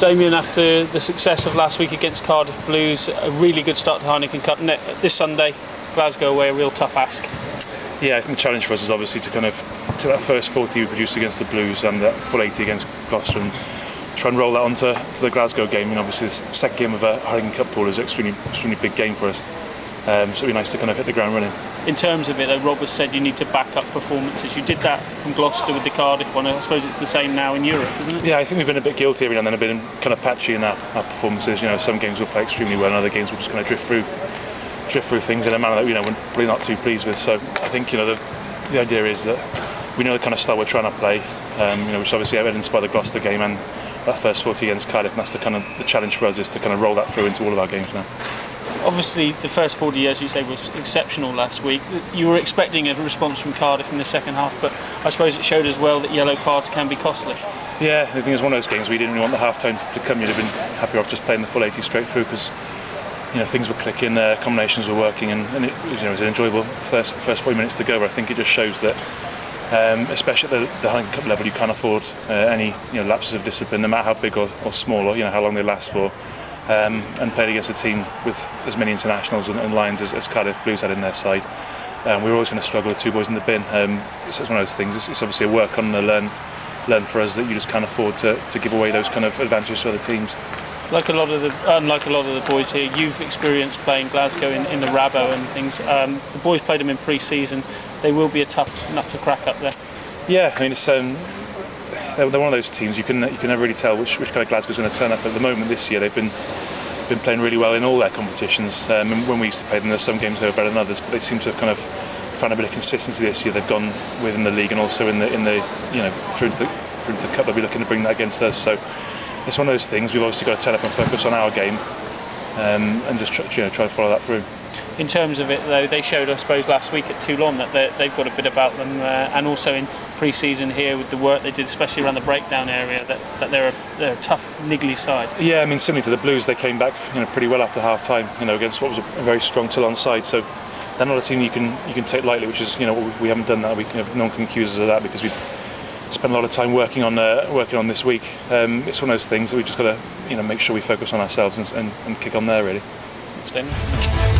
Damian, after the success of last week against Cardiff Blues, a really good start to Heineken Cup. This Sunday, Glasgow away, a real tough ask. Yeah, I think the challenge for us is obviously to kind of take that first 40 we produced against the Blues and that full 80 against Gloucester and try and roll that onto the Glasgow game. And obviously this second game of a Heineken Cup pool is an extremely big game for us. So it'd be nice to kind of hit the ground running. In terms of it, though, Rob has said you need to back up performances. You did that from Gloucester with the Cardiff one. I suppose it's the same now in Europe, isn't it? Yeah, I think we've been a bit guilty every now and then. I've been kind of patchy in our performances. You know, some games we'll play extremely well, and other games we'll just kind of drift through things in a manner that we're probably not too pleased with. So I think the idea is that we know the kind of style we're trying to play. Which is obviously evidenced by the Gloucester game and that first 40 against Cardiff. And that's the challenge for us, is to kind of roll that through into all of our games now. Obviously, the first 40, as you say, was exceptional last week. You were expecting a response from Cardiff in the second half, but I suppose it showed as well that yellow cards can be costly. Yeah, I think it was one of those games we didn't really want the half-time to come. You'd have been happier off just playing the full 80 straight through, because things were clicking, combinations were working, and it was an enjoyable first 40 minutes to go. But I think it just shows that, especially at the Heineken Cup level, you can't afford any lapses of discipline, no matter how big or small, or how long they last for. And played against a team with as many internationals and Lions as Cardiff Blues had in their side. We were always going to struggle with two boys in the bin. So it's one of those things. It's obviously a work on and a learn for us that you just can't afford to give away those kind of advantages to other teams. Unlike a lot of the boys here, you've experienced playing Glasgow in the Rabo and things. The boys played them in pre-season. They will be a tough nut to crack up there. Yeah, I mean it's. They're one of those teams you can never really tell which kind of Glasgow's going to turn up. At the moment this year, they've been playing really well in all their competitions. And when we used to play them, there's some games they were better than others, but they seem to have kind of found a bit of consistency this year. They've gone within the league and also in the through to the cup. They'll be looking to bring that against us. So it's one of those things. We've obviously got to turn up and focus on our game, and just try to follow that through. In terms of it, though, they showed, I suppose, last week at Toulon that they've got a bit about them, and also in pre-season here with the work they did, especially around the breakdown area, that they're a tough, niggly side. Yeah, I mean, similarly to the Blues, they came back pretty well after half-time, against what was a very strong Toulon side. So they're not a team you can take lightly, which is we haven't done that. No one can accuse us of that because we've spent a lot of time working on this week. It's one of those things that we've just got to make sure we focus on ourselves and kick on there really. Thanks, Damian.